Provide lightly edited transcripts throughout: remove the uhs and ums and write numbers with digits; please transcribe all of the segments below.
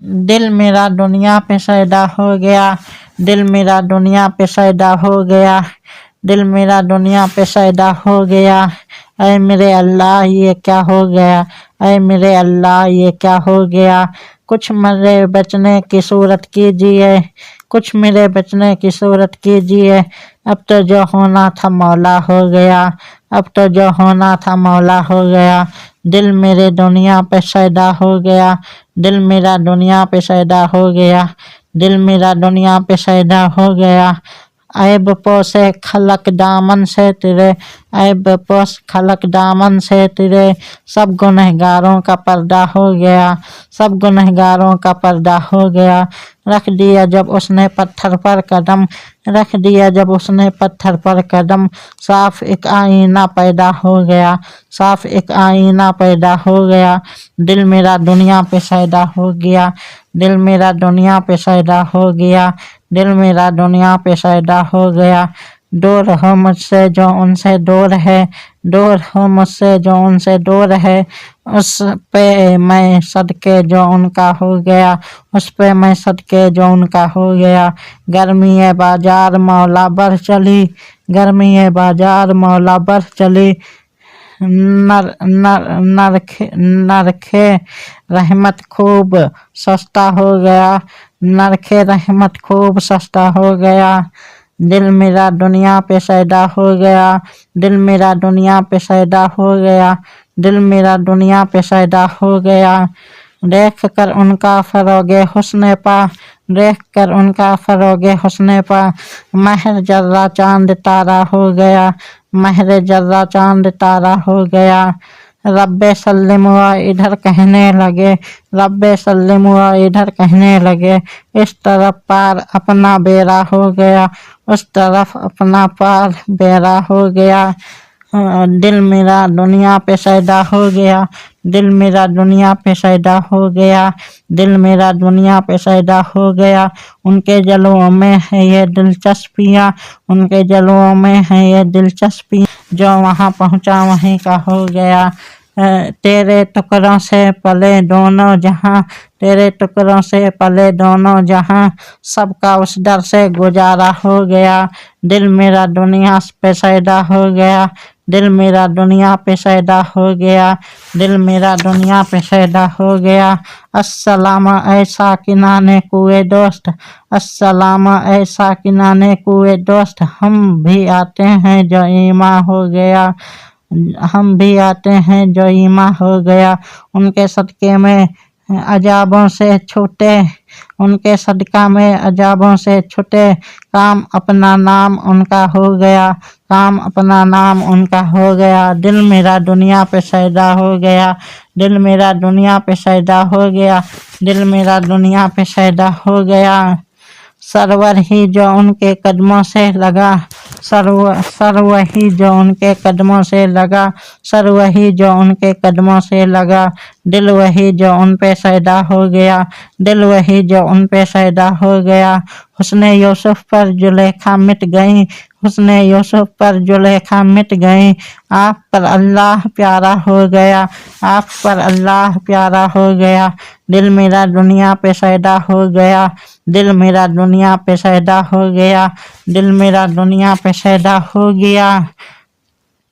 दिल मेरा दुनिया पे सैदा हो गया, दिल मेरा दुनिया पे सैदा हो गया, दिल मेरा दुनिया पे सैदा हो गया। ऐ मेरे अल्लाह ये क्या हो गया, ऐ मेरे अल्लाह ये क्या हो गया। कुछ मेरे बचने की सूरत कीजिए, कुछ मेरे बचने की सूरत कीजिए। अब तो जो होना था मौला हो गया, अब तो जो होना था मौला हो गया। दिल मेरे दुनिया पे सैदा हो गया, दिल मेरा दुनिया पे सैदा हो गया, दिल मेरा दुनिया पे सैदा हो गया। ऐब पोसे खलक दामन से तेरे, ऐब पोस खलक दामन से तेरे। सब गुनहगारों का पर्दा हो गया, सब गुनहगारों का पर्दा हो गया। रख दिया जब उसने पत्थर पर कदम, रख दिया जब उसने पत्थर पर कदम। साफ एक आईना पैदा हो गया, साफ एक आईना पैदा हो गया। दिल मेरा दुनिया पे सैदा हो गया, दिल मेरा दुनिया पे सैदा हो गया, दिल मेरा दुनिया पे सैदा हो गया। दूर हो मुझसे जो उनसे दूर है, दूर हो मुझसे जो उनसे दूर है। उस पे मैं सदके जो उनका हो गया, उस पे मैं सदके जो उनका हो गया। गर्मी बाजार मौला बर चली, गर्मी बाजार मौला बर चली। नरखे रहमत खूब सस्ता हो गया, नरखे रहमत खूब सस्ता हो गया। दिल मेरा दुनिया पे सैदा हो गया, दिल मेरा दुनिया पे सैदा हो गया, दिल मेरा दुनिया पे सैदा हो गया। देख कर उनका फरोगे हुस्न पा, देख कर उनका फरोगे हुस्न पा। महर जर्रा चांद तारा हो गया, महर जर्रा चांद तारा हो गया। रब्बे सल्लिम हुआ इधर कहने लगे, रब्बे सल्लिम हुआ इधर कहने लगे। इस तरफ पार अपना बेरा हो गया, उस तरफ अपना पार बेरा हो गया। दिल मेरा दुनिया पे सैदा हो गया, दिल मेरा दुनिया पे सैदा हो गया, दिल मेरा दुनिया पे सैदा हो गया। उनके जलवों में है ये दिलचस्पियाँ, उनके जलवों में है ये दिलचस्पी। जो वहाँ पहुँचा वहीं का हो गया। तेरे टुकड़ों से पले दोनों जहां, तेरे टुकड़ों से पले दोनों जहां। सबका उस डर से गुजारा हो गया। दिल मेरा दुनिया पे सैदा हो गया, दिल मेरा दुनिया पे सैदा हो गया, दिल मेरा दुनिया पे सैदा हो गया। अस्सलाम ऐसा किनाने कुए दोस्त, अस्सलाम ऐसा किनाने कुए दोस्त। हम भी आते हैं जो ईमा हो गया, हम भी आते हैं जो ईमा हो गया। उनके सदक़े में अजाबों से छूटे, उनके सदका में अजाबों से छूटे। काम अपना नाम उनका हो गया, काम अपना नाम उनका हो गया। दिल मेरा दुनिया पे सैदा हो गया, दिल मेरा दुनिया पे सैदा हो गया, दिल मेरा दुनिया पे सैदा हो गया। सरवर ही जो उनके कदमों से लगा, सरवर ही जो उनके कदमों से लगा, सरवर ही जो उनके कदमों से लगा। दिल वही जो उन पे सैदा हो गया, दिल वही जो उन पे सैदा हो गया। हुस्ने यूसुफ पर जुलेखा मिट गई, हुस्ने यूसुफ पर जुलेखा मिट गई। आप पर अल्लाह प्यारा हो गया, आप पर अल्लाह प्यारा हो गया। दिल मेरा दुनिया पे सैदा हो गया, दिल मेरा दुनिया पे सैदा हो गया, दिल मेरा दुनिया पे सैदा हो गया।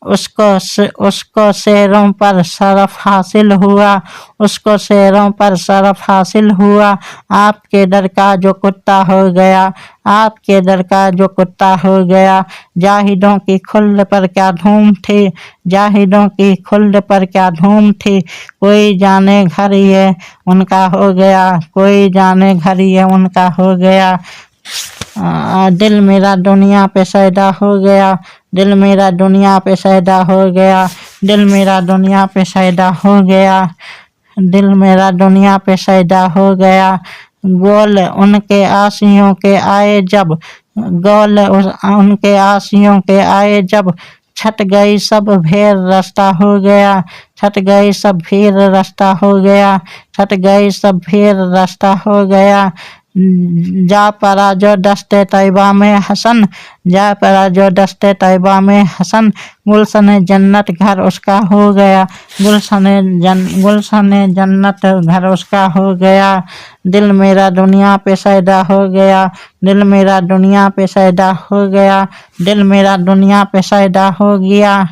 उसको शेरों पर शरफ हासिल हुआ, उसको शेरों पर शरफ हासिल हुआ। आपके दर का जो कुत्ता हो गया, आपके दर का जो कुत्ता हो गया। जाहिदों की खुल्द पर क्या धूम थी, जाहिदों की खुल्द पर क्या धूम थी। कोई जाने घर ये उनका हो गया, कोई जाने घर ये उनका हो गया। दिल मेरा दुनिया पे सैदा हो गया, दिल मेरा दुनिया पे सैदा हो गया, दिल मेरा दुनिया पे सैदा हो गया, दिल मेरा दुनिया पे सैदा हो गया। गोल उनके आसियों के आए जब, गोल उनके आसियों के आए जब। छट गई सब भेर रास्ता हो गया, छट गई सब भीड़ रास्ता हो गया, छट गई सब भीड़ रास्ता हो गया। جا پڑا جو دست طیبہ میں حسن، جا پڑا جو دست طیبہ میں حسن، گلشن جنت گھر اس کا ہو گیا، گلشن جنت گھر اس کا ہو گیا، دل میرا دنیا پہ شیدا ہو گیا، دل میرا دنیا پہ شیدا ہو گیا، دل میرا دنیا پہ شیدا ہو گیا۔